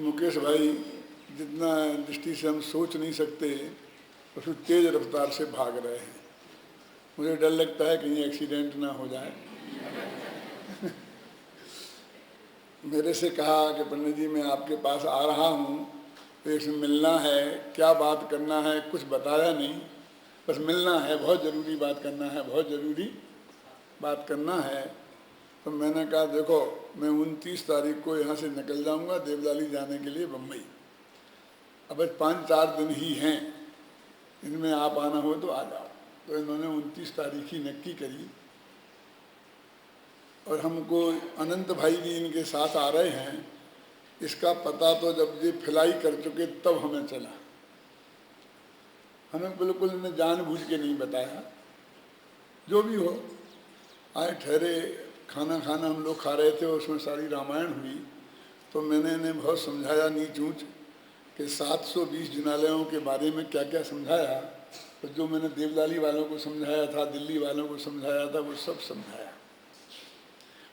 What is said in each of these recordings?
मुकेश भाई जितना दृष्टि से हम सोच नहीं सकते उसको तेज रफ्तार से भाग रहे हैं। मुझे डर लगता है कहीं एक्सीडेंट ना हो जाए। मेरे से कहा कि पंडित जी मैं आपके पास आ रहा हूँ, तो इसमें मिलना है, क्या बात करना है कुछ बताया नहीं, बस मिलना है, बहुत ज़रूरी बात करना है, बहुत ज़रूरी बात करना है। तो मैंने कहा देखो मैं 29 तारीख को यहाँ से निकल जाऊँगा देवलाली जाने के लिए बम्बई। अब 5-4 दिन ही हैं, इनमें आप आना हो तो आ जाओ। तो इन्होंने 29 तारीख ही नक्की करी और हमको अनंत भाई भी इनके साथ आ रहे हैं। इसका पता तो जब ये फिलाई कर चुके तब हमें चला। हमें बिल्कुल इन्हें जानबूझ के नहीं बताया। जो भी हो, आए ठहरे, खाना हम लोग खा रहे थे, उसमें सारी रामायण हुई। तो मैंने इन्हें बहुत समझाया नीच ऊँच कि 720 जिनालयों के बारे में क्या क्या समझाया। तो जो मैंने देवलाली वालों को समझाया था, दिल्ली वालों को समझाया था, वो सब समझाया।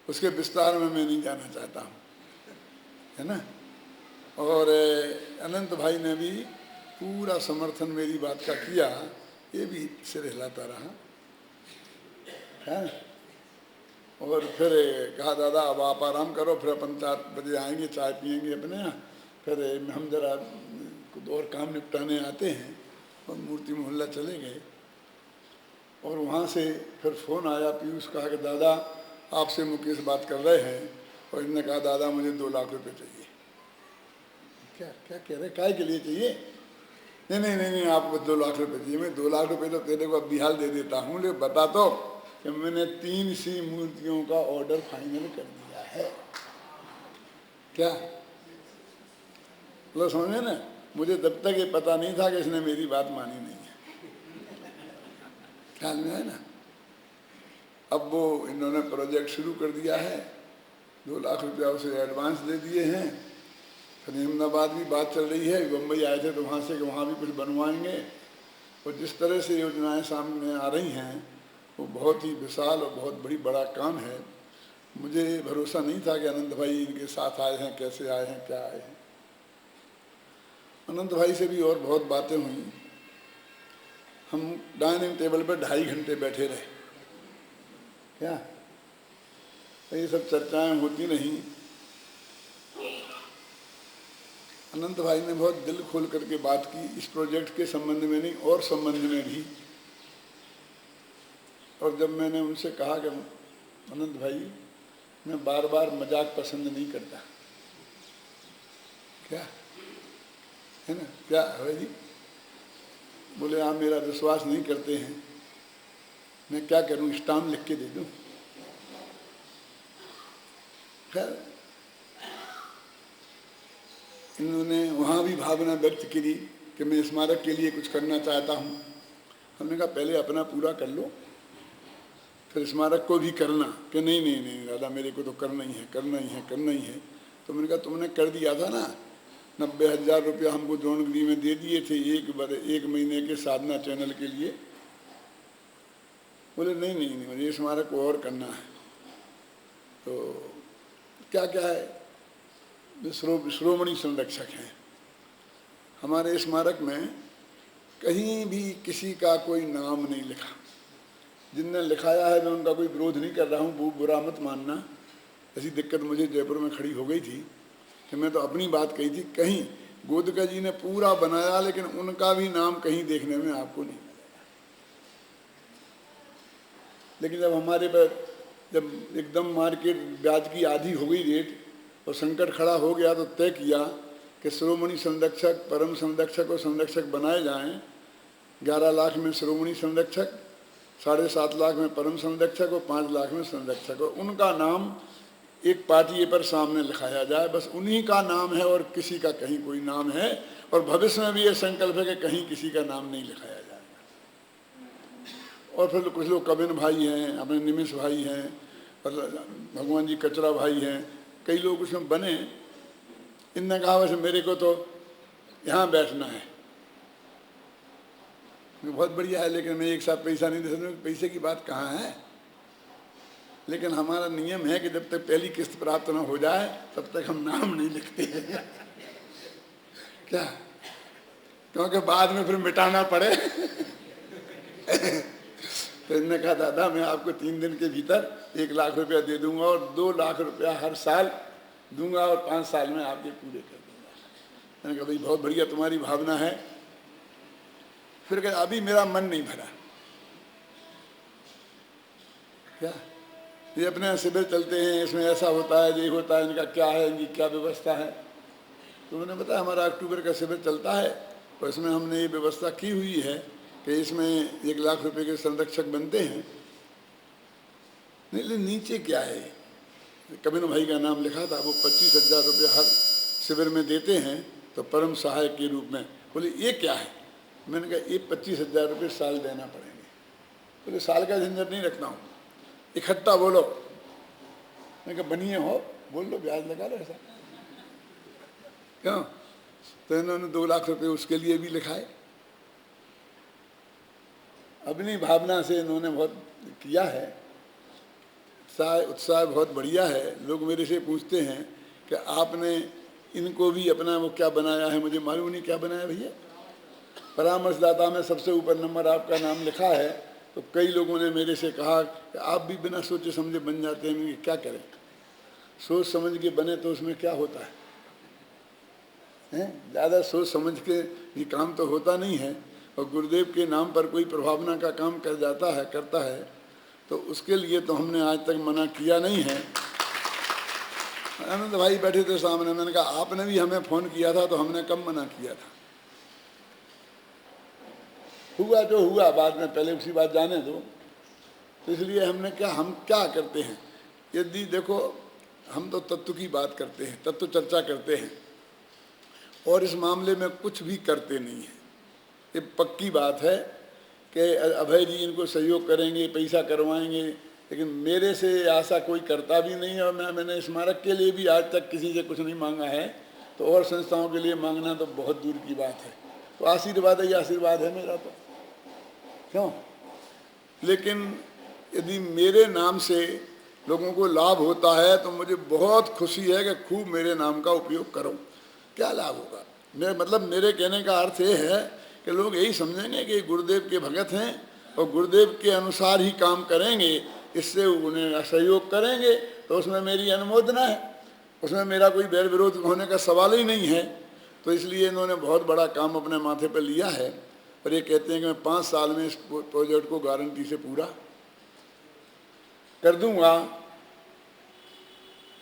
उसके विस्तार में मैं नहीं जाना चाहता हूँ, है ना। और अनंत भाई ने भी पूरा समर्थन मेरी बात का किया। ये भी सिर हिलाता रहा है। और फिर कहा दादा अब आप आराम करो, फिर अपन 4 बजे आएंगे, चाय पियेंगे अपने यहाँ, फिर हम जरा कुछ और काम निपटाने आते हैं। और मूर्ति मोहल्ला चले गए। और वहाँ से फिर फ़ोन आया, पीयूष कहा कि दादा आपसे मुकेश बात कर रहे हैं। और इन्होंने कहा दादा मुझे 2 लाख रुपए चाहिए। क्या क्या कह रहे, काय के लिए चाहिए? नहीं आपको 2 लाख रुपए चाहिए। मैं 2 लाख रुपए तो तेरे को अब बिहाल दे देता हूँ, लेकिन बता तो कि मैंने 3 सी मूर्तियों का ऑर्डर फाइनल कर दिया है। क्या लो समझे ना, मुझे तब तक ये पता नहीं था कि इसने मेरी बात मानी नहीं है। ख्याल में है ना। अब वो इन्होंने प्रोजेक्ट शुरू कर दिया है। 2 लाख रुपया उसे एडवांस दे दिए हैं। फिर अहमदाबाद भी बात चल रही है, बम्बई आए थे तो वहाँ से कि वहाँ भी कुछ बनवाएंगे। और जिस तरह से योजनाएं सामने आ रही हैं वो बहुत ही विशाल और बहुत बड़ा काम है। मुझे भरोसा नहीं था कि अनंत भाई इनके साथ आए हैं, कैसे आए हैं, क्या आए हैं। अनंत भाई से भी और बहुत बातें हुई। हम डाइनिंग टेबल पर 2.5 घंटे बैठे रहे। क्या ये सब चर्चाएं होती नहीं। अनंत भाई ने बहुत दिल खोल करके बात की, इस प्रोजेक्ट के संबंध में नहीं और संबंध में भी। और जब मैंने उनसे कहा कि अनंत भाई मैं बार बार मजाक पसंद नहीं करता, क्या है ना, क्या है जी? बोले आप मेरा विश्वास नहीं करते हैं, मैं क्या करूं, स्टाम्प लिख के दे दूं? खैर इन्होंने वहाँ भी भावना व्यक्त की कि मैं स्मारक के लिए कुछ करना चाहता हूँ। हमने कहा पहले अपना पूरा कर लो, फिर स्मारक को भी करना। कि नहीं दादा मेरे को तो करना ही है। तो मैंने कहा तुमने कर दिया था ना, 90,000 रुपया हमको द्रोणगिरी में दे दिए थे 1 महीने के साधना चैनल के लिए। बोले नहीं मुझे स्मारक को और करना है। तो क्या है, श्रोमणी संरक्षक हैं हमारे स्मारक में। कहीं भी किसी का कोई नाम नहीं लिखा। जिनने लिखाया है मैं उनका कोई विरोध नहीं कर रहा हूँ, वो बुरा मत मानना। ऐसी दिक्कत मुझे जयपुर में खड़ी हो गई थी कि मैं तो अपनी बात कही थी। कहीं गोदका जी ने पूरा बनाया लेकिन उनका भी नाम कहीं देखने में आपको नहीं मिलेगा। लेकिन जब हमारे पर जब एकदम मार्केट ब्याज की आधी हो गई रेट और संकट खड़ा हो गया, तो तय किया कि श्रोमणी संरक्षक, परम संरक्षक और संरक्षक बनाए जाएं। 11 लाख में श्रोमणी संरक्षक, 7.5 लाख में परम संरक्षक और 5 लाख में संरक्षक। और उनका नाम एक पाटिये पर सामने लिखाया जाए, बस उन्हीं का नाम है और किसी का कहीं कोई नाम है। और भविष्य में भी ये संकल्प है कि कहीं किसी का नाम नहीं लिखाया जाएगा। और फिर कुछ लोग कबिन भाई हैं, अपने निमिष भाई हैं, और भगवान जी कचरा भाई हैं, कई लोग उसमें बने। इनने कहा वैसे मेरे को तो यहाँ बैठना है, बहुत बढ़िया है, लेकिन मैं एक साथ पैसा नहीं दे सकता। पैसे की बात कहाँ है। लेकिन हमारा नियम है कि जब तक पहली किस्त प्राप्त न हो जाए तब तक हम नाम नहीं लिखते हैं। क्या, क्योंकि बाद में फिर मिटाना पड़े। तो इन्होंने कहा दादा मैं आपको 3 दिन के भीतर 1 लाख रुपया दे दूंगा और 2 लाख रुपया हर साल दूंगा और 5 साल में आपके पूरे कर दूंगा। मैंने कहा भाई बहुत बढ़िया तुम्हारी भावना है। फिर कहा अभी मेरा मन नहीं भरा। क्या ये अपने यहाँ शिविर चलते हैं, इसमें ऐसा होता है, ये होता है, इनका क्या है, इनकी क्या व्यवस्था है। तो मैंने बताया हमारा अक्टूबर का शिविर चलता है और इसमें हमने ये व्यवस्था की हुई है कि इसमें 1 लाख रुपए के संरक्षक बनते हैं। नहीं नीचे क्या है, कबिन भाई का नाम लिखा था, वो 25,000 रुपये हर शिविर में देते हैं तो परम सहायक के रूप में। बोले ये क्या है? मैंने कहा ये 25,000 रुपये साल देना पड़ेंगे। बोले साल का झंझट नहीं रखना हूँ, इकट्ठा बोलो। मैंने कहा बनिए हो, बोल लो, ब्याज लगा लो ऐसा क्यों। तो इन्होंने 2 लाख रुपये उसके लिए भी लिखाए। अपनी भावना से इन्होंने बहुत किया है। उत्साह बहुत बढ़िया है। लोग मेरे से पूछते हैं कि आपने इनको भी अपना वो क्या बनाया है। मुझे मालूम नहीं क्या बनाया भैया। परामर्शदाता में सबसे ऊपर नंबर आपका नाम लिखा है। तो कई लोगों ने मेरे से कहा कि आप भी बिना सोचे समझे बन जाते हैं। क्या करें, सोच समझ के बने तो उसमें क्या होता है, ज़्यादा सोच समझ के ये काम तो होता नहीं है। और गुरुदेव के नाम पर कोई प्रभावना का काम करता है तो उसके लिए तो हमने आज तक मना किया नहीं है। आनंद भाई बैठे थे सामने, मैंने कहा आपने भी हमें फ़ोन किया था तो हमने कब मना किया था। हुआ जो हुआ, बाद में पहले उसी बात जाने दो। तो इसलिए हम क्या करते हैं, यदि देखो हम तो तत्व की बात करते हैं, तत्व चर्चा करते हैं और इस मामले में कुछ भी करते नहीं हैं। ये पक्की बात है कि अभय जी इनको सहयोग करेंगे, पैसा करवाएंगे, लेकिन मेरे से आशा कोई करता भी नहीं है। और मैंने स्मारक के लिए भी आज तक किसी से कुछ नहीं मांगा है, तो और संस्थाओं के लिए मांगना तो बहुत दूर की बात है। तो आशीर्वाद ही आशीर्वाद है मेरा तो, क्यों। लेकिन यदि मेरे नाम से लोगों को लाभ होता है तो मुझे बहुत खुशी है कि खूब मेरे नाम का उपयोग करो। क्या लाभ होगा, मेरे कहने का अर्थ ये है कि लोग यही समझेंगे कि गुरुदेव के भगत हैं और गुरुदेव के अनुसार ही काम करेंगे, इससे उन्हें सहयोग करेंगे तो उसमें मेरी अनुमोदना है, उसमें मेरा कोई बैर विरोध होने का सवाल ही नहीं है। तो इसलिए इन्होंने बहुत बड़ा काम अपने माथे पर लिया है और ये कहते हैं कि मैं 5 साल में इस प्रोजेक्ट को गारंटी से पूरा कर दूंगा।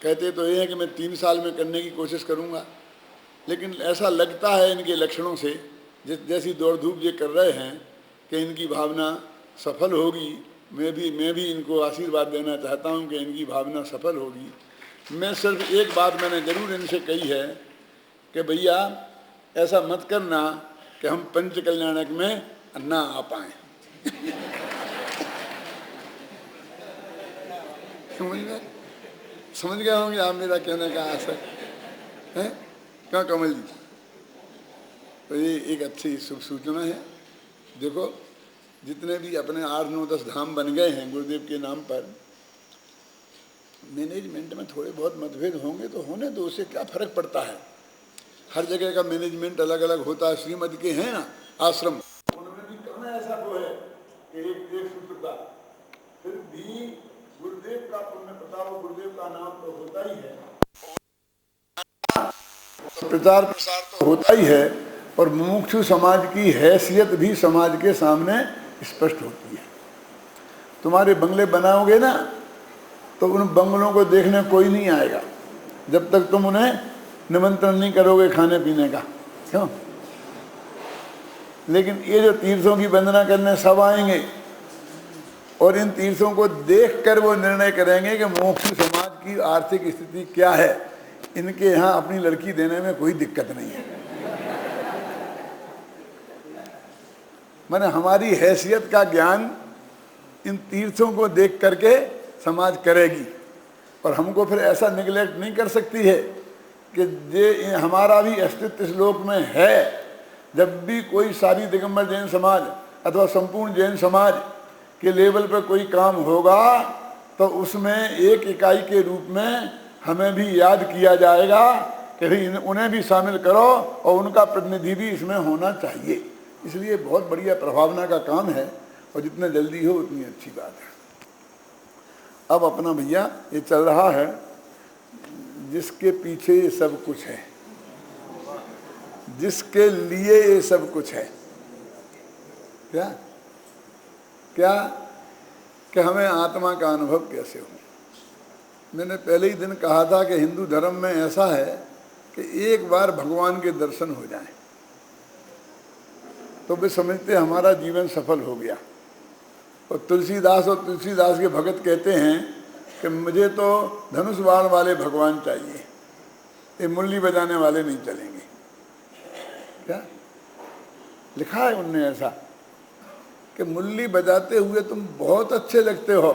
कहते तो ये है कि मैं 3 साल में करने की कोशिश करूंगा, लेकिन ऐसा लगता है इनके लक्षणों से जैसी दौड़ धूप ये कर रहे हैं कि इनकी भावना सफल होगी। मैं भी इनको आशीर्वाद देना चाहता हूं कि इनकी भावना सफल होगी। मैं सिर्फ एक बात मैंने ज़रूर इनसे कही है कि भैया ऐसा मत करना कि हम पंच कल्याणक में ना आ पाएँ। समझ गए होंगे आप मेरा कहने का असर है क्या कमल जी। तो ये एक अच्छी शुभ सूचना है। देखो जितने भी अपने 8, 9, 10 धाम बन गए हैं गुरुदेव के नाम पर, मैनेजमेंट में थोड़े बहुत मतभेद होंगे तो होने दो, उससे क्या फर्क पड़ता है। हर जगह का मैनेजमेंट अलग अलग होता है। श्रीमद के हैं ना आश्रम, उनमें भी कम ऐसा तो है कि एक सूत्र का, फिर भी गुरुदेव का पुण्य प्रताप, गुरुदेव का नाम तो होता ही है, प्रचार प्रसार तो होता ही है और मुमुक्षु समाज की हैसियत भी समाज के सामने स्पष्ट होती है। तुम्हारे बंगले बनाओगे ना तो उन बंगलों को देखने कोई नहीं आएगा जब तक तुम उन्हें निमंत्रण नहीं करोगे खाने पीने का, क्यों। लेकिन ये जो तीर्थों की वंदना करने सब आएंगे और इन तीर्थों को देखकर वो निर्णय करेंगे कि मुमुक्षु समाज की आर्थिक स्थिति क्या है, इनके यहाँ अपनी लड़की देने में कोई दिक्कत नहीं है। माने हमारी हैसियत का ज्ञान इन तीर्थों को देख करके समाज करेगी और हमको फिर ऐसा निगलेक्ट नहीं कर सकती है कि ये हमारा भी अस्तित्व इस लोक में है। जब भी कोई सारी दिगंबर जैन समाज अथवा संपूर्ण जैन समाज के लेवल पर कोई काम होगा तो उसमें एक इकाई के रूप में हमें भी याद किया जाएगा कि भाई उन्हें भी शामिल करो और उनका प्रतिनिधि भी इसमें होना चाहिए। इसलिए बहुत बढ़िया प्रभावना का काम है और जितने जल्दी हो उतनी अच्छी बात है। अब अपना भैया ये चल रहा है, जिसके पीछे ये सब कुछ है, जिसके लिए ये सब कुछ है, क्या क्या कि हमें आत्मा का अनुभव कैसे हो। मैंने पहले ही दिन कहा था कि हिंदू धर्म में ऐसा है कि एक बार भगवान के दर्शन हो जाए तो वे समझते हमारा जीवन सफल हो गया। और तुलसीदास के भगत कहते हैं कि मुझे तो धनुष बाण वाले भगवान चाहिए, ये मुरली बजाने वाले नहीं चलेंगे। क्या लिखा है उनने ऐसा कि मुरली बजाते हुए तुम बहुत अच्छे लगते हो,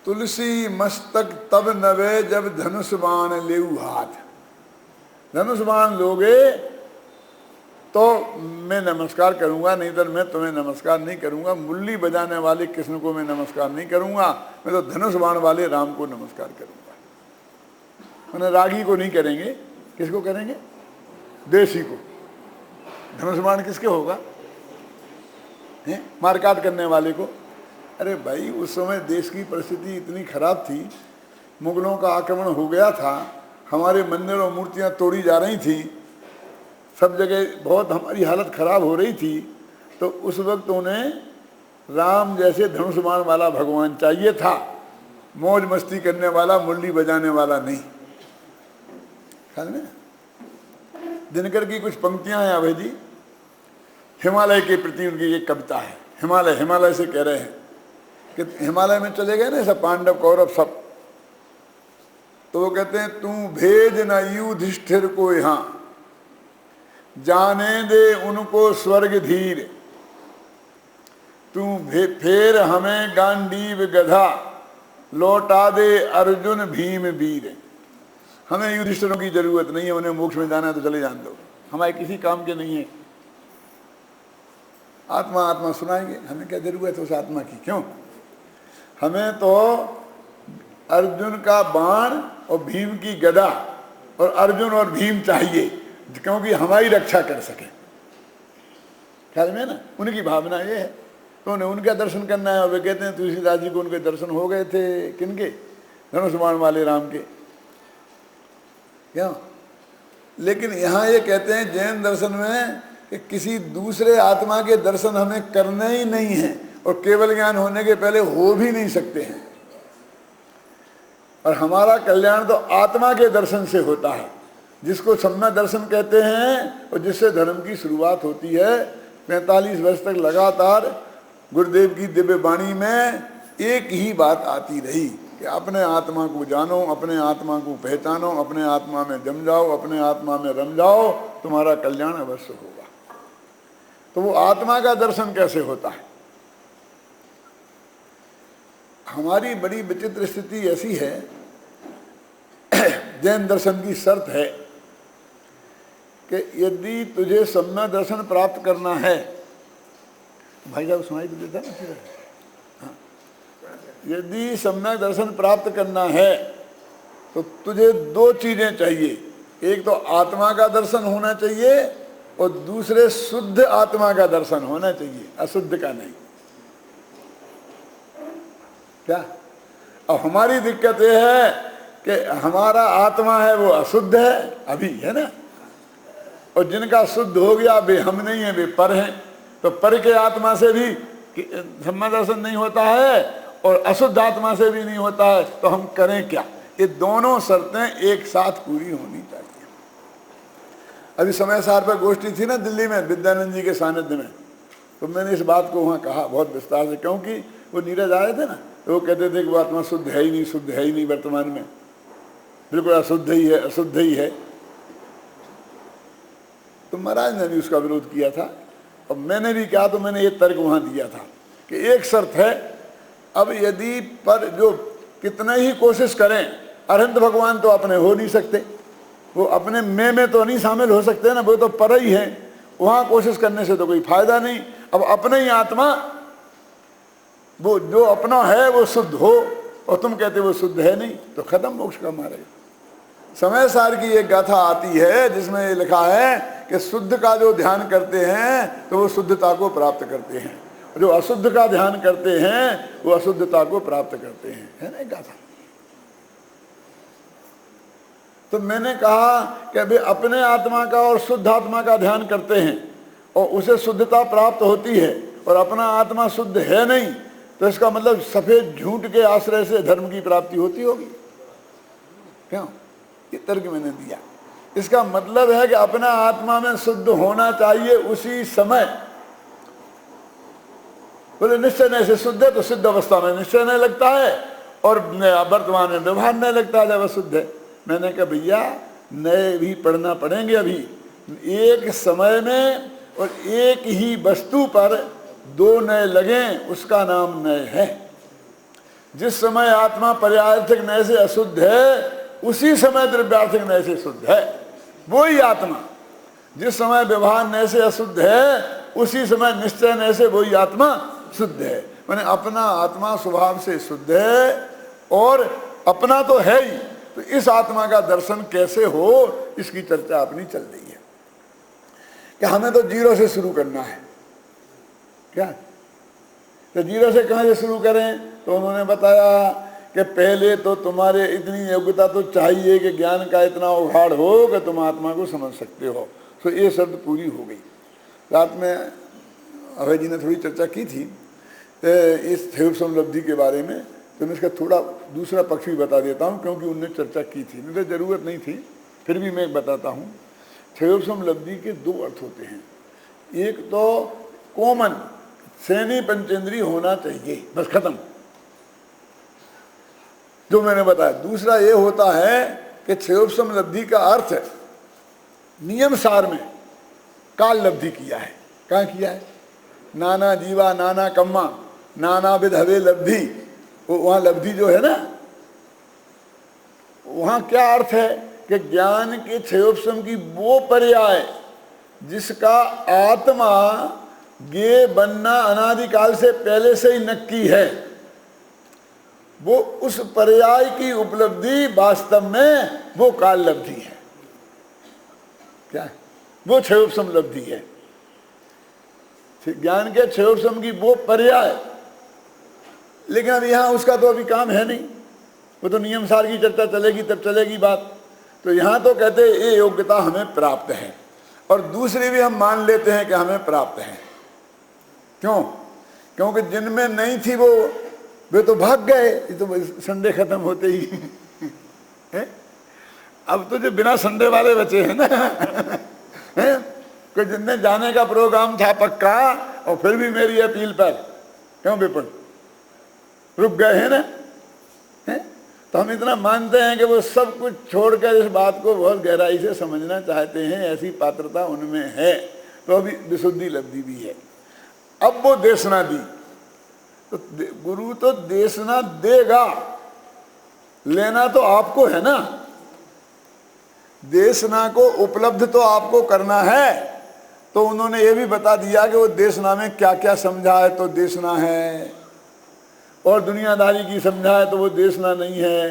तुलसी मस्तक तब नवे जब धनुष बाण लेऊ हाथ। धनुष बाण लोगे तो मैं नमस्कार करूंगा, नहीं तो मैं तुम्हें नमस्कार नहीं करूंगा। मुरली बजाने वाले कृष्ण को मैं नमस्कार नहीं करूंगा, मैं तो धनुष बाण वाले राम को नमस्कार करूंगा। मैंने रागी को नहीं करेंगे, किसको करेंगे? देशी को। धनुष बाण किसके होगा? मारकाट करने वाले को। अरे भाई उस समय देश की परिस्थिति इतनी खराब थी, मुगलों का आक्रमण हो गया था, हमारे मंदिर और मूर्तियां तोड़ी जा रही थी, सब जगह बहुत हमारी हालत खराब हो रही थी। तो उस वक्त उन्हें राम जैसे धनुष बाण वाला भगवान चाहिए था, मौज मस्ती करने वाला, मुरली बजाने वाला नहीं। ख्याल में दिनकर की कुछ पंक्तियां हैं अभय जी, हिमालय के प्रति उनकी एक कविता है। हिमालय से कह रहे हैं कि हिमालय में चले गए ना सब पांडव कौरव सब, तो वो कहते हैं तू भेज न युधिष्ठिर को यहाँ, जाने दे उनको स्वर्ग धीर, तू फेर हमें गांडीव गधा, लौटा दे अर्जुन भीम वीर। हमें युधिष्ठिरों की जरूरत नहीं है, उन्हें मोक्ष में जाना है तो चले जान दो, हमारे किसी काम के नहीं है। आत्मा सुनाएंगे, हमें क्या जरूरत है उस आत्मा की? क्यों? हमें तो अर्जुन का बाण और भीम की गदा और अर्जुन और भीम चाहिए, क्योंकि हमारी रक्षा कर सके। ख्याल में ना, उनकी भावना ये है। तो उन्हें उनका दर्शन करना है। और वे कहते हैं तुलसीदास जी को उनके दर्शन हो गए थे, किनके? धनुष बाण वाले राम के। क्यों? लेकिन यहाँ ये कहते हैं जैन दर्शन में कि किसी दूसरे आत्मा के दर्शन हमें करने ही नहीं है, और केवल ज्ञान होने के पहले हो भी नहीं सकते हैं। और हमारा कल्याण तो आत्मा के दर्शन से होता है, जिसको सम्यक दर्शन कहते हैं, और जिससे धर्म की शुरुआत होती है। 45 वर्ष तक लगातार गुरुदेव की दिव्य वाणी में एक ही बात आती रही कि अपने आत्मा को जानो, अपने आत्मा को पहचानो, अपने आत्मा में जम जाओ, अपने आत्मा में रम जाओ, तुम्हारा कल्याण अवश्य होगा। तो वो आत्मा का दर्शन कैसे होता है? हमारी बड़ी विचित्र स्थिति ऐसी है, जैन दर्शन की शर्त है कि यदि तुझे सम्यक दर्शन प्राप्त करना है, भाई साहब सुनाई देता ना फिर, हाँ, यदि सम्यक दर्शन प्राप्त करना है तो तुझे 2 चीजें चाहिए। एक तो आत्मा का दर्शन होना चाहिए, और दूसरे शुद्ध आत्मा का दर्शन होना चाहिए, अशुद्ध का नहीं। क्या? अब हमारी दिक्कत यह है कि हमारा आत्मा है वो अशुद्ध है अभी, है ना, और जिनका शुद्ध हो गया वे हम नहीं है, वे पर हैं। तो पर के आत्मा से भी सम्यक दर्शन नहीं होता है, और अशुद्ध आत्मा से भी नहीं होता है, तो हम करें क्या? ये दोनों शर्तें एक साथ पूरी होनी चाहिए। अभी समय सार पर गोष्ठी थी ना दिल्ली में विद्यानंद जी के सानिध्य में, तो मैंने इस बात को वहाँ कहा बहुत विस्तार से, क्योंकि वो नीरज आए थे ना, तो वो कहते थे कि वो आत्मा शुद्ध है ही नहीं, शुद्ध है ही नहीं, वर्तमान में बिल्कुल अशुद्ध ही है, अशुद्ध ही है। तो महाराज ने भी उसका विरोध किया था, और मैंने भी कहा, तो मैंने ये तर्क वहाँ दिया था कि एक शर्त है, अब यदि पर जो कितना ही कोशिश करें, अनंत भगवान तो अपने हो नहीं सकते, वो अपने में तो नहीं शामिल हो सकते ना, वो तो पर ही है, वहाँ कोशिश करने से तो कोई फायदा नहीं। अब अपने ही आत्मा, वो जो अपना है वो शुद्ध हो, और तुम कहते वो शुद्ध है नहीं, तो खत्म मोक्ष का मार्ग। समय सार की एक गाथा आती है जिसमें ये लिखा है कि शुद्ध का जो ध्यान करते हैं तो वो शुद्धता को प्राप्त करते हैं, जो अशुद्ध का ध्यान करते हैं वो अशुद्धता को प्राप्त करते हैं, है ना गाथा। तो मैंने कहा कि अभी अपने आत्मा का और शुद्ध आत्मा का ध्यान करते हैं और उसे शुद्धता प्राप्त होती है और अपना आत्मा शुद्ध है नहीं, तो इसका मतलब सफेद झूठ के आश्रय से धर्म की प्राप्ति होती होगी। क्यों? ये तर्क मैंने दिया। इसका मतलब है कि अपना आत्मा में शुद्ध होना चाहिए उसी समय। बोले निश्चय नहीं से शुद्ध है तो सिद्ध अवस्था में निश्चय नहीं लगता है और वर्तमान में व्यवहार नहीं लगता जब शुद्ध है। मैंने कहा भैया नए भी पढ़ना पड़ेंगे। अभी एक समय में और एक ही वस्तु पर दो नए लगें, उसका नाम नए है। जिस समय आत्मा पर्यायर्थिक नए से अशुद्ध है उसी समय द्रव्यार्थिक नए से शुद्ध है, वही आत्मा। जिस समय व्यवहार नए से अशुद्ध है उसी समय निश्चय नए से वही आत्मा शुद्ध है। मैंने अपना आत्मा स्वभाव से शुद्ध है और अपना तो है ही, तो इस आत्मा का दर्शन कैसे हो इसकी चर्चा अपनी चल रही है कि हमें तो जीरो से शुरू करना है। क्या तो जीरो से कहाँ से शुरू करें? तो उन्होंने बताया कि पहले तो तुम्हारे इतनी योग्यता तो चाहिए कि ज्ञान का इतना उघाड़ हो कि तुम आत्मा को समझ सकते हो। तो ये शर्त पूरी हो गई। रात में अभय जी ने थोड़ी चर्चा की थी इस थे उपलब्धि के बारे में, तो मैं इसका थोड़ा दूसरा पक्ष भी बता देता हूँ क्योंकि उनने चर्चा की थी, मुझे ज़रूरत नहीं थी, फिर भी मैं बताता हूँ। थे के दो अर्थ होते हैं। एक तो कॉमन श्रेणी पंचेंद्रीय होना चाहिए, बस खत्म, जो मैंने बताया। दूसरा ये होता है कि क्षयोपम लब्धि का अर्थ नियम सार में काल लब्धि किया है। कहाँ किया है? नाना जीवा नाना कम्मा नाना विध हवे लब्धि, वहाँ लब्धि जो है ना, वहाँ क्या अर्थ है कि ज्ञान के क्षयोपम की वो पर्याय जिसका आत्मा गे बनना अनादिकाल से पहले से ही नक्की है, वो उस पर्याय की उपलब्धि वास्तव में वो काल लब्धि है। क्या है? वो क्षयोपम लब्धि है। ज्ञान के क्षयोपम की वो पर्याय, लेकिन अब यहाँ उसका तो अभी काम है नहीं, वो तो नियम सार की चर्चा चलेगी तब चलेगी बात। तो यहाँ तो कहते ये योग्यता हमें प्राप्त है और दूसरी भी हम मान लेते हैं कि हमें प्राप्त है। क्यों? क्योंकि जिनमें नहीं थी वे तो भाग गए। ये तो संडे खत्म होते ही है? अब तो जो बिना संडे वाले बचे हैं ना है? कि जिनने जाने का प्रोग्राम था पक्का और फिर भी मेरी अपील पर क्यों विपुल रुक गए हैं ना है? तो हम इतना मानते हैं कि वो सब कुछ छोड़कर इस बात को बहुत गहराई से समझना चाहते हैं, ऐसी पात्रता उनमें है, तो अभी विशुद्धि लब्धि भी है। अब वो देशना दी तो गुरु तो देशना देगा, लेना तो आपको है ना। देशना को उपलब्ध तो आपको करना है। तो उन्होंने ये भी बता दिया कि वो देशना में क्या क्या समझा है तो देशना है, और दुनियादारी की समझा है तो वो देशना नहीं है।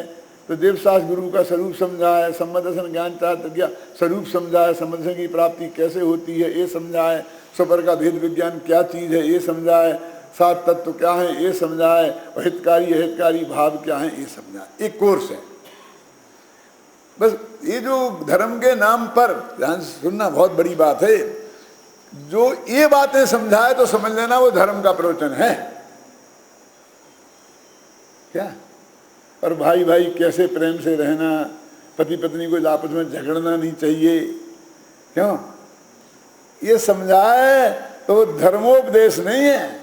तो देवशास्त्र गुरु का स्वरूप समझा है, सम्मदर्शन ज्ञान चातुर्य स्वरूप समझा है, सम्मदर्शन की प्राप्ति कैसे होती है ये समझा है, स्वपर का भेद विज्ञान क्या चीज़ है ये समझा है, सात तत्व क्या है ये समझा है, और हितकारी अहितकारी भाव क्या है ये समझा है। एक कोर्स है बस। ये जो धर्म के नाम पर ध्यान सुनना बहुत बड़ी बात है, जो ये बातें समझा है तो समझ लेना वो धर्म का प्रवचन है। क्या? और भाई भाई कैसे प्रेम से रहना, पति पत्नी को आपस में झगड़ना नहीं चाहिए, क्यों? ये समझाए तो वो धर्मोपदेश नहीं है।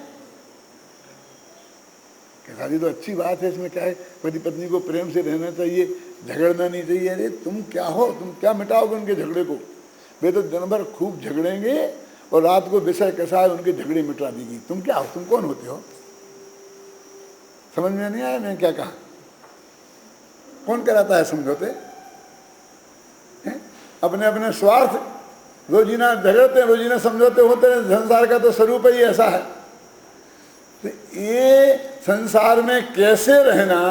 शादी तो अच्छी बात है, इसमें क्या है? पति पत्नी को प्रेम से रहना चाहिए, झगड़ना नहीं चाहिए। अरे तुम क्या हो? तुम क्या मिटाओगे उनके झगड़े को? वे तो दिन भर खूब झगड़ेंगे और रात को विषय कैसा है उनके झगड़े मिटा देगी। तुम क्या हो? तुम कौन होते हो? समझ में नहीं आया मैंने क्या कहा? कौन कराता है समझौते? अपने अपने स्वार्थ, रोजीना झगड़ते हैं, रोजीना समझौते होते हैं। संसार का तो स्वरूप ही ऐसा है। तो ये संसार में कैसे रहना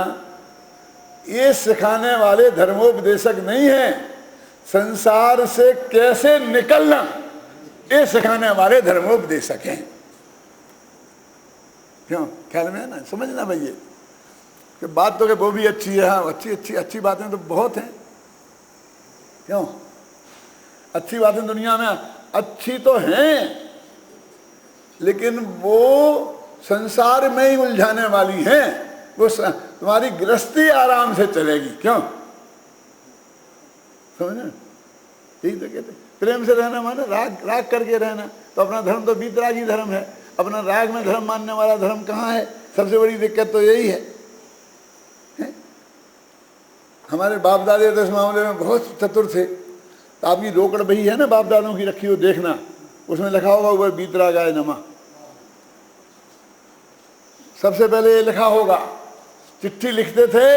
ये सिखाने वाले धर्मोपदेशक नहीं है, संसार से कैसे निकलना ये सिखाने वाले धर्मोपदेशक हैं। क्यों, ख्याल में है ना, समझना भैया कि बात तो कि वो भी अच्छी है, हाँ अच्छी बातें तो बहुत हैं। क्यों, अच्छी बातें दुनिया में अच्छी तो हैं, लेकिन वो संसार में ही उलझाने वाली हैं। वो तुम्हारी गृहस्थी आराम से चलेगी। क्यों, समझ, यही तो कहते प्रेम से रहना माने राग करके रहना। तो अपना धर्म तो वीतरागी धर्म है, अपना राग में धर्म मानने वाला धर्म कहाँ है? सबसे बड़ी दिक्कत तो यही है। हमारे बाप दादे तो इस मामले में बहुत चतुर थे। तो आपकी रोकड़ बही है ना बाप दादों की रखी हो, देखना, उसमें लिखा होगा ऊपर वीतरागाय नमः। सबसे पहले ये लिखा होगा, चिट्ठी लिखते थे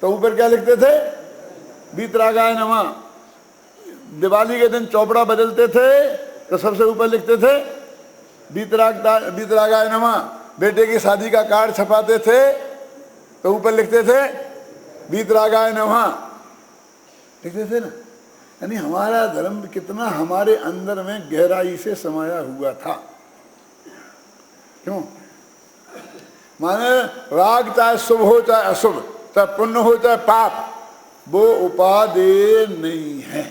तो ऊपर क्या लिखते थे? वीतरागाय नमः। दिवाली के दिन चौपड़ा बदलते थे तो सबसे ऊपर लिखते थे वीतरागाय नमः। बेटे की शादी का कार्ड छपाते थे तो ऊपर लिखते थे वीतरागाय नमः, लिखते थे ना। यानी हमारा धर्म कितना हमारे अंदर में गहराई से समाया हुआ था। क्यों, माने राग चाहे शुभ हो चाहे अशुभ, चाहे पुण्य हो चाहे पाप, वो उपादेय नहीं है।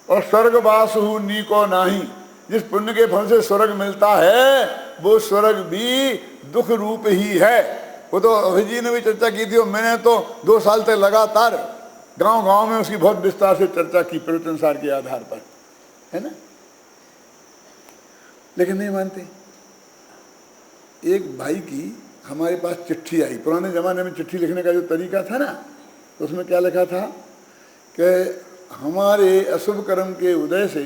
और स्वर्गवासु नीको नाही, जिस पुण्य के फल से स्वर्ग मिलता है वो स्वर्ग भी दुख रूप ही है। वो तो अभय जी ने भी चर्चा की थी, और मैंने तो 2 साल तक लगातार गांव में उसकी बहुत विस्तार से चर्चा की प्रवचन सार के आधार पर, है ना। लेकिन नहीं मानते। एक भाई की हमारे पास चिट्ठी आई, पुराने ज़माने में चिट्ठी लिखने का जो तरीका था ना, तो उसमें क्या लिखा था कि हमारे अशुभ कर्म के उदय से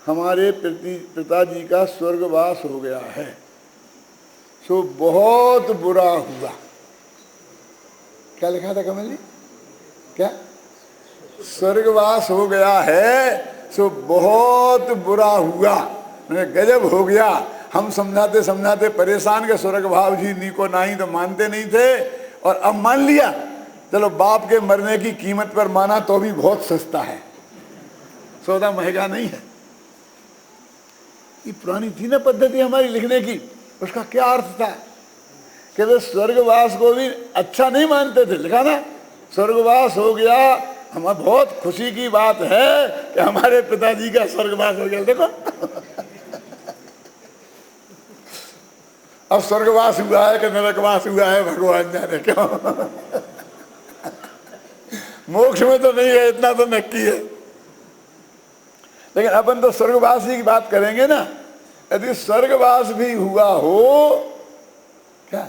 हमारे पिताजी का स्वर्गवास हो गया है, सो बहुत बुरा हुआ। क्या लिखा था कमल जी? क्या? स्वर्गवास हो गया है सो बहुत बुरा हुआ, गजब हो गया। हम समझाते समझाते परेशान के स्वर्ग भाव जी नीको नाही, तो मानते नहीं थे, और अब मान लिया। चलो बाप के मरने की कीमत पर माना तो भी बहुत सस्ता है, सौदा महंगा नहीं है। ये पुरानी थी ना पद्धति हमारी लिखने की। उसका क्या अर्थ था कि वे स्वर्गवास को भी अच्छा नहीं मानते थे। लिखा ना, स्वर्गवास हो गया, हमें बहुत खुशी की बात है कि हमारे पिताजी का स्वर्गवास हो गया। देखो अब स्वर्गवास हुआ है कि नरकवास हुआ है भगवान जाने। क्यों, मोक्ष में तो नहीं है, इतना तो नक्की है। लेकिन अपन तो स्वर्गवास की बात करेंगे ना। यदि स्वर्गवास भी हुआ हो, क्या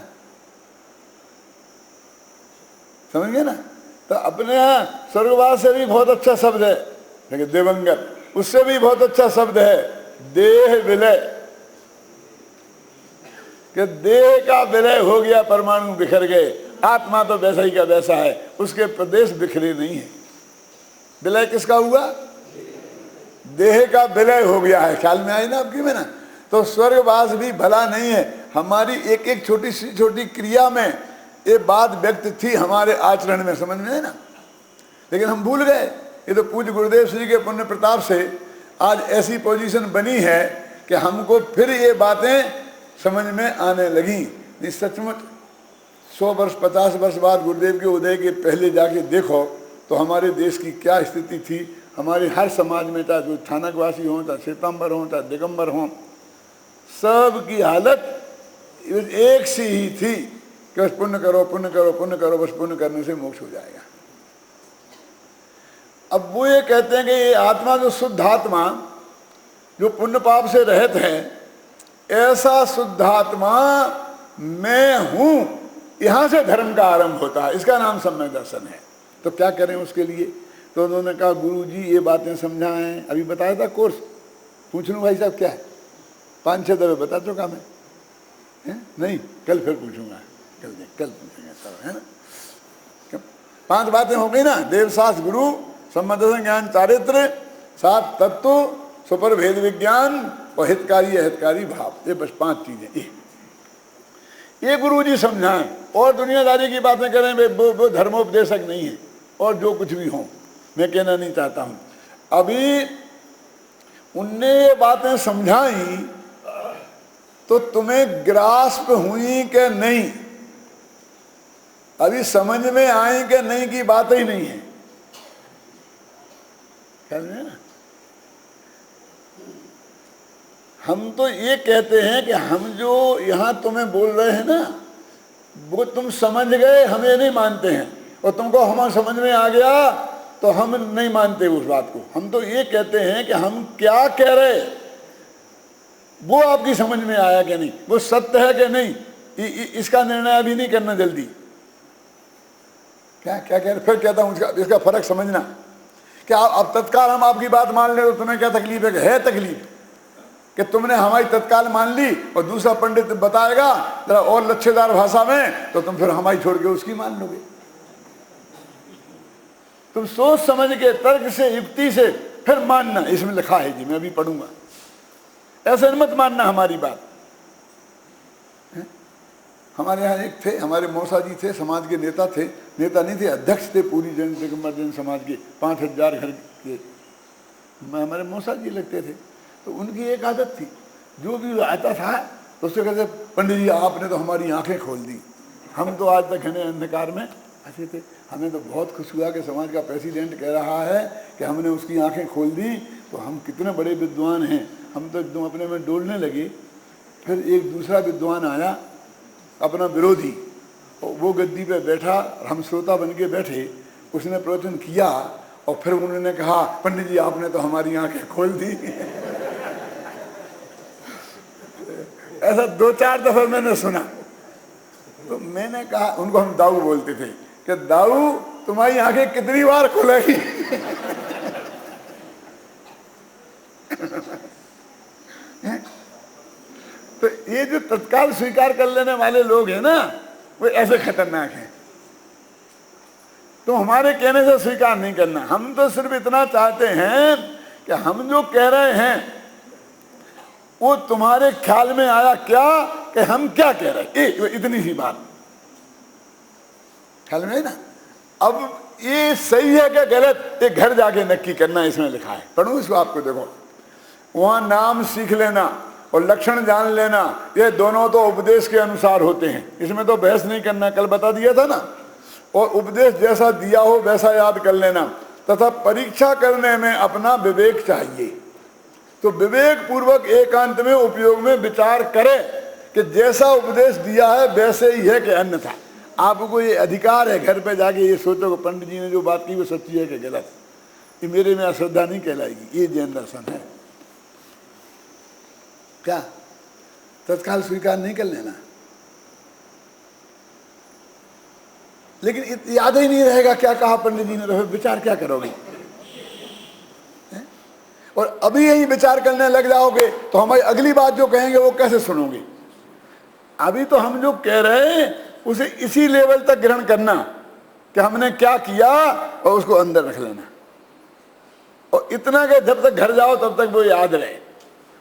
समझ गए ना, तो अपने यहाँ स्वर्गवास से भी बहुत अच्छा शब्द है, लेकिन दिवंगत उससे भी बहुत अच्छा शब्द है देह विलय, कि देह का विलय हो गया, परमाणु बिखर गए। आत्मा तो वैसा ही का वैसा है, उसके प्रदेश बिखरे नहीं है। विलय किसका हुआ? देह का विलय हो गया है। ख्याल में आई ना आपकी में ना। तो स्वर्गवास भी भला नहीं है। हमारी एक एक छोटी सी छोटी क्रिया में ये बात व्यक्त थी हमारे आचरण में, समझ में है ना। लेकिन हम भूल गए। ये तो पूज्य गुरुदेव श्री के पुण्य प्रताप से आज ऐसी पोजीशन बनी है कि हमको फिर ये बातें समझ में आने लगी। नहीं, सचमुच 100 वर्ष 50 वर्ष बाद गुरुदेव के उदय के पहले जाके देखो तो हमारे देश की क्या स्थिति थी। हमारे हर समाज में, चाहे जो थानकवासी हों, चाहे श्वेतांबर हों, चाहे दिगंबर हों, सब की हालत एक सी ही थी कि बस पुण्य करो पुण्य करो पुण्य करो, बस पुण्य करने से मोक्ष हो जाएगा। अब वो ये कहते हैं कि ये आत्मा जो शुद्ध आत्मा जो पुण्य पाप से रहित है, ऐसा शुद्ध आत्मा मैं हूं, यहां से धर्म का आरंभ होता है। इसका नाम सम्यक दर्शन है। तो क्या करें उसके लिए? तो उन्होंने कहा गुरु जी ये बातें समझाएं। अभी बताया था कोर्स, पूछ लूँ भाई साहब क्या है? 5-6 दफे बता चुका मैं, है? नहीं, कल फिर पूछूंगा, कल पूछेंगे सब, है ना। 5 बातें हो गई ना, देव शास्त्र गुरु सम्यक दर्शन ज्ञान चारित्र 7 तत्व सुपर भेद विज्ञान और हितकारी अहितकारी भाव। ये बस 5 चीजें। ये गुरु जी समझाएं, और दुनियादारी की बातें करें वो धर्मोपदेशक नहीं है, और जो कुछ भी हो मैं कहना नहीं चाहता हूं। अभी उनने ये बातें समझाई तो तुम्हें ग्रास्प हुई कि नहीं, अभी समझ में आई कि नहीं की बात ही नहीं है। ख्याल में ना, हम तो ये कहते हैं कि हम जो यहां तुम्हें बोल रहे हैं ना, वो तुम समझ गए, हमें नहीं मानते हैं, और तुमको हमारा समझ में आ गया तो हम नहीं मानते उस बात को। हम तो ये कहते हैं कि हम क्या कह रहे वो आपकी समझ में आया कि नहीं, वो सत्य है कि नहीं, इसका निर्णय अभी नहीं करना जल्दी। क्या क्या कह रहे, फिर कहता हूं इसका फर्क समझना। क्या अब तत्काल हम आपकी बात मान ले तो तुम्हें क्या तकलीफ है तकलीफ कि तुमने हमारी तत्काल मान ली, और दूसरा पंडित बताएगा जरा और लच्छेदार भाषा में, तो तुम फिर हमारी छोड़ के उसकी मान लोगे। तुम सोच समझ के तर्क से युक्ति से फिर मानना, इसमें लिखा है जी, मैं अभी पढ़ूंगा, ऐसे मत मानना हमारी बात। हमारे यहाँ एक थे, हमारे मौसा जी थे, समाज के नेता थे, नेता नहीं थे, अध्यक्ष थे पूरी जैन दिगंबर जैन समाज के, 5000 घर के हमारे मौसा जी लगते थे। तो उनकी एक आदत थी, जो भी आता था तो उससे कहते, पंडित जी आपने तो हमारी आंखें खोल दी, हम तो आज तक घने अंधकार में फंसे थे, हमें तो बहुत खुश हुआ कि समाज का प्रेसिडेंट कह रहा है कि हमने उसकी आंखें खोल दी, तो हम कितने बड़े विद्वान हैं। हम तो एकदम अपने में डोलने लगे। फिर एक दूसरा विद्वान आया, अपना विरोधी, और वो गद्दी पे बैठा, हम श्रोता बन के बैठे, उसने प्रवचन किया, और फिर उन्होंने कहा पंडित जी आपने तो हमारी आंखें खोल दी। ऐसा 2-4 दफा मैंने सुना। तो मैंने कहा, उनको हम दाऊ बोलते थे, कि दाऊ तुम्हारी आंखें कितनी बार खुलेगी। तो ये जो तत्काल स्वीकार कर लेने वाले लोग हैं ना, वो ऐसे खतरनाक हैं। तो हमारे कहने से स्वीकार नहीं करना। हम तो सिर्फ इतना चाहते हैं कि हम जो कह रहे हैं वो तुम्हारे ख्याल में आया क्या, कि हम क्या कह रहे हैं, इतनी सी बात ख्याल में है ना। अब ये सही है क्या गलत, ये घर जाके नक्की करना, इसमें लिखा है। पढ़ूं इसको आपको, देखो वहां नाम सीख लेना और लक्षण जान लेना, ये दोनों तो उपदेश के अनुसार होते हैं, इसमें तो बहस नहीं करना, कल बता दिया था ना। और उपदेश जैसा दिया हो वैसा याद कर लेना, तथा परीक्षा करने में अपना विवेक चाहिए। तो विवेक पूर्वक एकांत में उपयोग में विचार करे कि जैसा उपदेश दिया है वैसे ही है कि अन्यथा। आपको ये अधिकार है घर पे जाके ये सोचो कि पंडित जी ने जो बात की वो सच्ची है कि गलत। ये मेरे में अश्रद्धा नहीं कहलाएगी, ये जैन दर्शन है। क्या तत्काल स्वीकार नहीं कर लेना, लेकिन याद ही नहीं रहेगा क्या कहा पंडित जी ने, तो विचार क्या करोगे। और अभी यही विचार करने लग जाओगे तो हमारी अगली बात जो कहेंगे वो कैसे सुनोगे। अभी तो हम जो कह रहे हैं उसे इसी लेवल तक ग्रहण करना कि हमने क्या किया, और उसको अंदर रख लेना, और इतना कि जब तक घर जाओ तब तक वो याद रहे,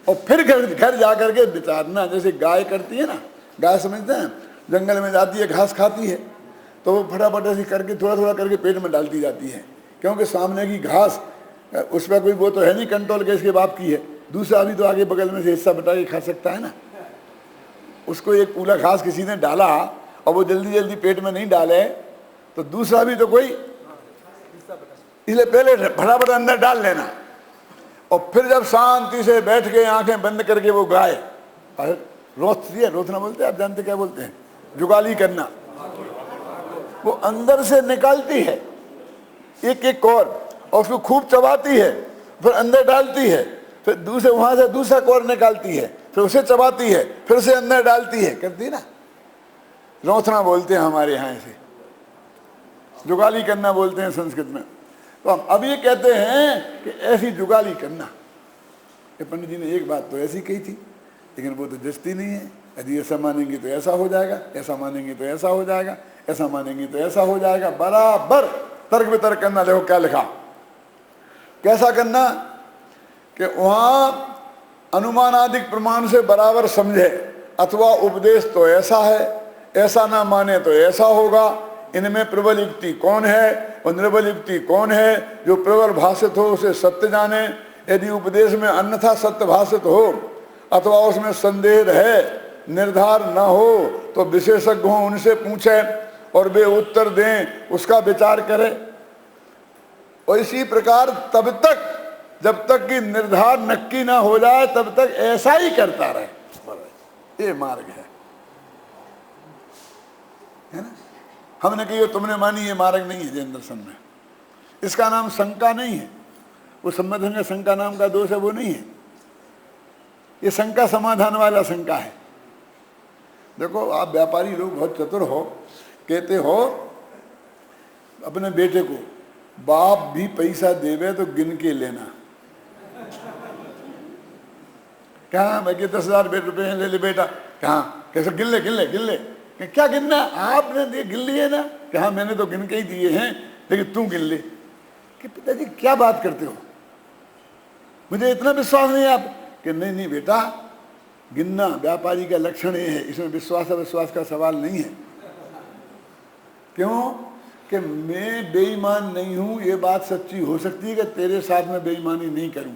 और फिर घर जा करके विचारना। जैसे गाय करती है ना, गाय समझते हैं, जंगल में जाती है, घास खाती है, तो वो फटाफट ऐसी करके थोड़ा थोड़ा करके पेट में डालती जाती है, क्योंकि सामने की घास उस पर कोई वो तो है नहीं कंट्रोल के इसके बाप की है। दूसरा भी तो आगे बगल में से हिस्सा बटा के खा सकता है ना। उसको एक पूरा घास किसी ने डाला और वो जल्दी जल्दी पेट में नहीं डाले, तो दूसरा भी तो कोई, इसलिए पहले फटाफट अंदर डाल लेना, और फिर जब शांति से बैठ के आंखें बंद करके वो गाय रोथती है, रोथना बोलते हैं आप जानते क्या बोलते हैं, जुगाली करना, वो अंदर से निकालती है एक एक कौर, और उसको खूब चबाती है, फिर अंदर डालती है, फिर दूसरे वहां से दूसरा कौर निकालती है, फिर उसे चबाती है, फिर उसे अंदर डालती है, करती है ना। रोथना बोलते हैं हमारे यहाँ, ऐसे जुगाली करना बोलते हैं संस्कृत में। तो हम अब ये कहते हैं कि ऐसी जुगाली करना। पंडित जी ने एक बात तो ऐसी कही थी, लेकिन वो तो जचती नहीं है। यदि ऐसा मानेंगे तो ऐसा हो जाएगा, ऐसा मानेंगे तो ऐसा हो जाएगा, ऐसा मानेंगे तो ऐसा हो जाएगा, बराबर तर्क वितर्क करना। देखो क्या लिखा, कैसा करना कि वहां अनुमानादिक प्रमाण से बराबर समझे, अथवा उपदेश तो ऐसा है ऐसा ना माने तो ऐसा होगा। इनमें प्रबल युक्ति कौन है और निर्बल युक्ति कौन है? जो प्रबल भाषित हो उसे सत्य जाने। यदि उपदेश में अन्यथा सत्य भाषित हो अथवा उसमें संदेह रहे, निर्धार न हो, तो विशेषज्ञ हो उनसे पूछे और वे उत्तर दें, उसका विचार करे। और इसी प्रकार तब तक जब तक कि निर्धार नक्की ना हो जाए तब तक ऐसा ही करता रहे। ये मार्ग है ना। हमने कही तुमने मानी, ये मार्ग नहीं है जैन दर्शन में। इसका नाम शंका नहीं है। वो संबंधन में शंका नाम का दोष है, वो नहीं है। ये शंका समाधान वाला शंका है। देखो, आप व्यापारी लोग बहुत चतुर हो, कहते हो अपने बेटे को, बाप भी पैसा देवे तो गिन के लेना। कहाँ भाई 10,000 रुपये ले ले बेटा, कहाँ कैसे गिन ले गिन ले गिन ले। क्या गिनना, आपने दिए गिन लिए ना। कहाँ मैंने तो गिन के ही दिए हैं, लेकिन तू गिन ले। कि पिताजी क्या बात करते हो, मुझे इतना विश्वास नहीं है आप। कि नहीं नहीं बेटा, गिनना व्यापारी का लक्षण ये है, इसमें विश्वास अविश्वास का सवाल नहीं है। क्यों? कि मैं बेईमान नहीं हूं। ये बात सच्ची हो सकती है कि तेरे साथ में बेईमानी नहीं करूं,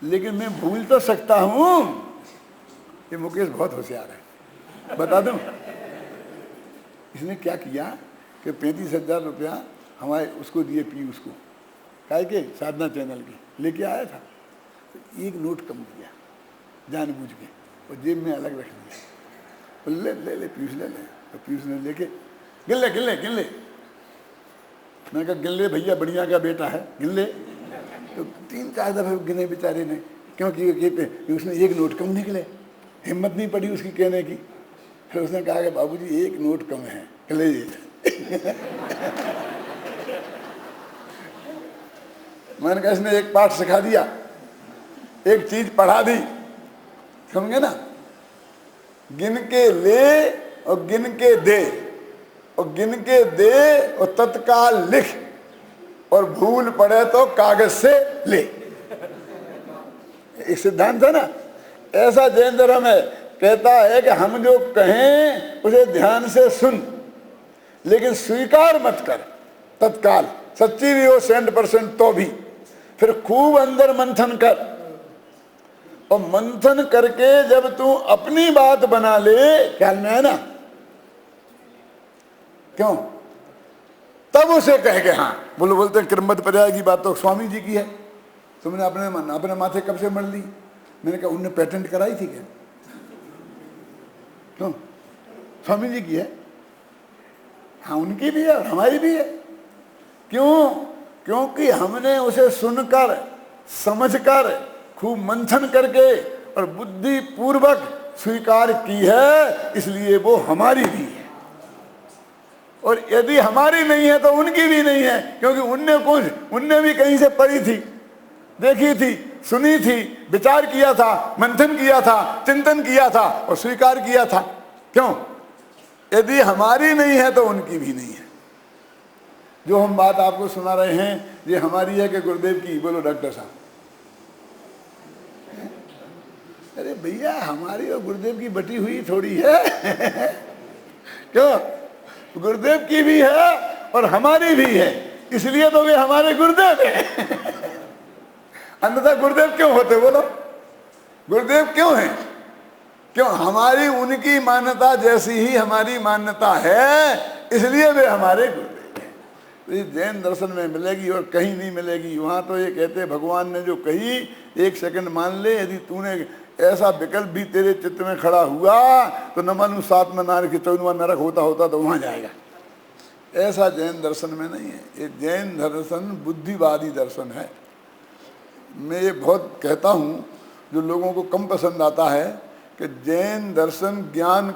लेकिन मैं भूल तो सकता हूं। ये मुकेश बहुत होशियार है, बता दूं। इसने क्या किया कि 35,000 रुपया हमारे उसको दिए, पीयूष को, काय के साधना चैनल की लेके आया था। तो एक नोट कम दिया जानबूझ के, और जेब में अलग रख दिया। ले ले ले पीयूष ले ले। तो पीयूष ने लेके गिन ले गिन ले गिन ले। मैंने कहा गिन ले भैया, बढ़िया का बेटा है, गिन ले। तो 3-4 दफे गिने बेचारे ने, क्योंकि उसने एक नोट कम निकले। हिम्मत नहीं पड़ी उसकी कहने की। फिर उसने कहा कि बाबूजी एक नोट कम है, ले। मैंने कहा इसने एक पाठ सिखा दिया, एक चीज पढ़ा दी, समझे ना। गिन के ले और गिन के दे, और गिन के दे और तत्काल लिख, और भूल पड़े तो कागज से ले। एक सिद्धांत है ना। ऐसा जैन धर्म है, कहता है कि हम जो कहें उसे ध्यान से सुन, लेकिन स्वीकार मत कर तत्काल। सच्ची भी हो 100% तो भी फिर खूब अंदर मंथन कर, और मंथन करके जब तू अपनी बात बना ले, ख्याल में है ना, क्यों, तब उसे कह के हाँ बोलते हैं क्रमबद्ध पर्याय की बात तो स्वामी जी की है, तुमने अपने माथे कब से मर ली। मैंने कहा उनने पेटेंट कराई थी क्या? क्यों? स्वामी जी की है। हाँ उनकी भी है और हमारी भी है। क्यों? क्योंकि हमने उसे सुनकर समझकर खूब मंथन करके और बुद्धि पूर्वक स्वीकार की है, इसलिए वो हमारी भी है। और यदि हमारी नहीं है तो उनकी भी नहीं है, क्योंकि उनने भी कहीं से पढ़ी थी, देखी थी, सुनी थी, विचार किया था, मंथन किया था, चिंतन किया था और स्वीकार किया था। क्यों? यदि हमारी नहीं है तो उनकी भी नहीं है। जो हम बात आपको सुना रहे हैं ये हमारी है कि गुरुदेव की? बोलो डॉक्टर साहब। अरे भैया, हमारी और गुरुदेव की बटी हुई थोड़ी है। क्यों? गुरुदेव की भी है और हमारी भी है, इसलिए तो वे हमारे गुरुदेव हैं। अन्यथा गुरुदेव क्यों होते? बोलो, गुरुदेव क्यों हैं? क्यों? हमारी उनकी मान्यता जैसी ही हमारी मान्यता है, इसलिए वे हमारे गुरुदेव हैं। तो ये जैन दर्शन में मिलेगी और कहीं नहीं मिलेगी। वहाँ तो ये कहते भगवान ने जो कही, 1 सेकंड मान ले, यदि तूने ऐसा विकल्प भी तेरे चित्त में खड़ा हुआ तो न मालूम 7 में नरक 14वां नरक होता तो वहाँ जाएगा। ऐसा जैन दर्शन में नहीं है। ये जैन दर्शन बुद्धिवादी दर्शन है। मैं ये बहुत कहता हूँ, जो लोगों को कम पसंद आता है, कि जैन दर्शन ज्ञान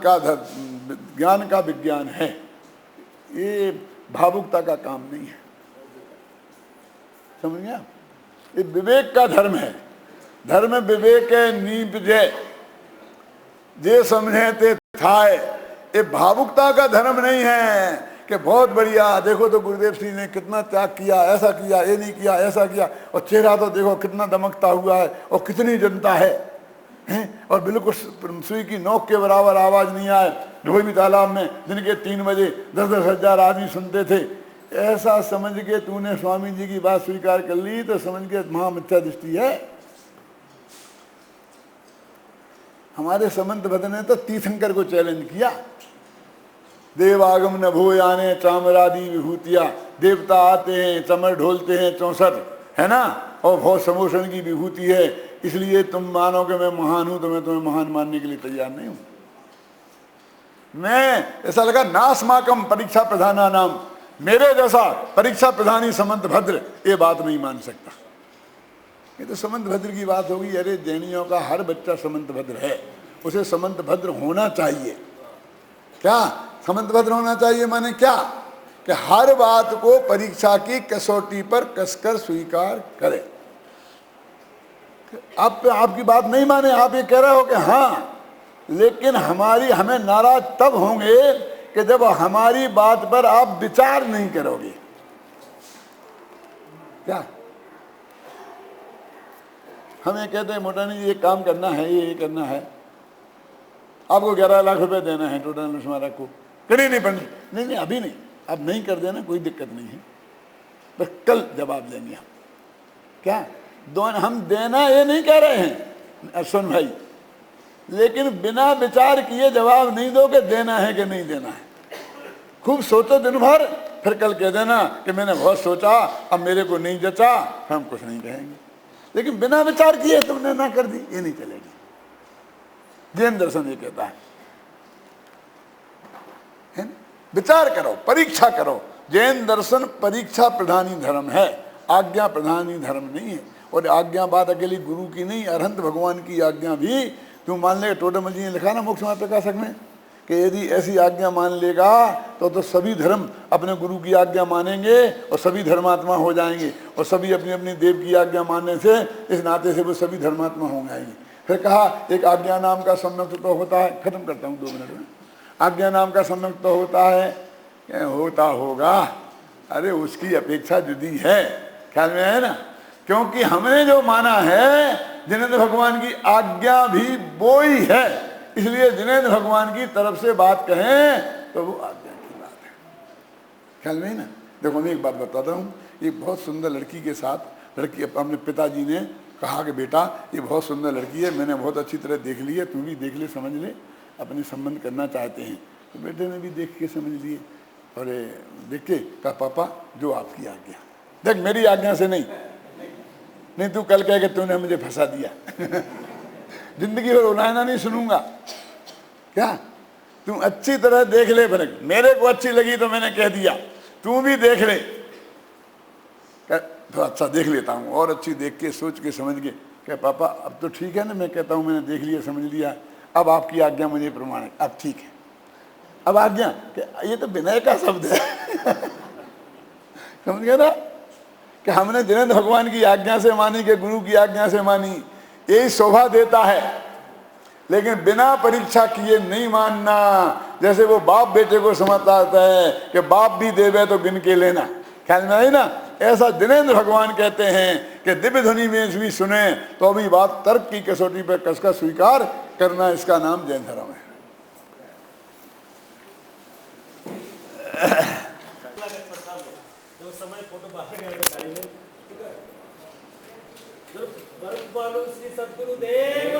का विज्ञान है। ये भावुकता का काम नहीं है, समझ गया? ये विवेक का धर्म है। धर्म विवेक नीप जे समझे ते थाए। ये भावुकता का धर्म नहीं है कि बहुत बढ़िया, देखो तो गुरुदेव श्री ने कितना त्याग किया, ऐसा किया, ये नहीं किया, ऐसा किया, और चेहरा तो देखो कितना दमकता हुआ है, और कितनी जनता है, और बिल्कुल सुई की नोक के बराबर आवाज नहीं आए, ढोई तालाब में दिन के 3 बजे 10-10 हजार आदमी सुनते थे। ऐसा समझ के तूने स्वामी जी की बात स्वीकार कर ली तो समझ के महामिथ्या दृष्टि है। हमारे समंत भद्र ने तो तीर्थंकर को चैलेंज किया, देवागम न भूयाने चामरादि विभूतिया, देवता आते हैं चमर ढोलते हैं 64, है ना, और बहुत समोषण की विभूति है, इसलिए तुम मानो कि मैं महान हूं तो मैं तुम्हें महान मानने के लिए तैयार नहीं हूं। मैं ऐसा लगा नास्माकम परीक्षा प्रधाना नाम, मेरे जैसा परीक्षा प्रधानी समंत भद्र ये बात नहीं मान सकता। ये तो समंत भद्र की बात होगी। अरे जैनियों का हर बच्चा समंत भद्र है, उसे समंत भद्र होना चाहिए। क्या समंत भद्र होना चाहिए माने क्या कि हर बात को परीक्षा की कसौटी पर कसकर स्वीकार करे। आप आपकी बात नहीं माने, आप ये कह रहे हो कि हाँ, लेकिन हमें नाराज तब होंगे कि जब हमारी बात पर आप विचार नहीं करोगे। क्या हमें कहते हैं मोटानी जी ये काम करना है, ये करना है, आपको 11 लाख रुपए देना है टोटल तुम्हारा को, कहीं नहीं पंडित, नहीं अभी नहीं, अब नहीं कर देना, कोई दिक्कत नहीं है, बस कल जवाब देंगे हम। क्या दोनों हम देना ये नहीं कह रहे हैं सुन भाई, लेकिन बिना विचार किए जवाब नहीं दो कि देना है कि नहीं देना है। खूब सोचो दिन भर, फिर कल कह देना कि मैंने बहुत सोचा, अब मेरे को नहीं जचा, हम कुछ नहीं कहेंगे। लेकिन बिना विचार किए तुमने ना कर दी, ये नहीं चलेगी। जैन दर्शन ये कहता है ना, विचार करो, परीक्षा करो। जैन दर्शन परीक्षा प्रधानी धर्म है, आज्ञा प्रधानी धर्म नहीं है। और आज्ञा बात अकेली गुरु की नहीं, अरहंत भगवान की आज्ञा भी तुम मान लेगा। टोटमल जी ने लिखा ना मोक्ष मार्ग प्रकाशक में कि यदि ऐसी आज्ञा मान लेगा तो सभी धर्म अपने गुरु की आज्ञा मानेंगे और सभी धर्मात्मा हो जाएंगे, और सभी अपनी अपनी देव की आज्ञा मानने से इस नाते से वो सभी धर्मात्मा हो जाएंगे। फिर कहा एक आज्ञा नाम का सम्यक तो होता है, खत्म करता हूँ 2 मिनट में। आज्ञा नाम का सम्यक तो होता है, होता होगा, अरे उसकी अपेक्षा जुदी है, ख्याल में है ना। क्योंकि हमने जो माना है जिनेंद्र भगवान की आज्ञा भी वो ही है, इसलिए जिनेंद्र भगवान की तरफ से बात कहें तो वो आज्ञा की बात है, ख्याल में ही ना। देखो मैं एक बात बताता हूँ, एक बहुत सुंदर लड़की के साथ लड़की अपने पिताजी ने कहा कि बेटा ये बहुत सुंदर लड़की है, मैंने बहुत अच्छी तरह देख ली है, तू भी देख ले, समझ ले, अपने संबंध करना चाहते हैं। तो बेटे ने भी देख के समझ लिए, और देख के कहा पापा जो आपकी आज्ञा, देख मेरी आज्ञा से नहीं तू कल कह के तूने मुझे फंसा दिया जिंदगी भर उलायना नहीं सुनूंगा। क्या तू अच्छी तरह देख ले, भले मेरे को अच्छी लगी तो मैंने कह दिया, तू भी देख ले। तो अच्छा देख लेता हूँ, और अच्छी देख के सोच के समझ के क्या पापा अब तो ठीक है ना, मैं कहता हूँ मैंने देख लिया समझ लिया, अब आपकी आज्ञा मुझे प्रमाण है, अब ठीक है। अब आज्ञा ये तो विनय का शब्द है समझ गए ना, कि हमने जिनेंद्र भगवान की आज्ञा से मानी कि गुरु की आज्ञा से मानी, यही शोभा देता है। लेकिन बिना परीक्षा किए नहीं मानना, जैसे वो बाप बेटे को समझता है कि बाप भी देवे तो गिन के लेना, ख्याल में आई ना। ऐसा जिनेंद्र भगवान कहते हैं कि दिव्य ध्वनि में भी सुने तो अभी बात तर्क की कसौटी पर कसका स्वीकार करना, इसका नाम जैन धर्म है। श्री सद्गुरुदेव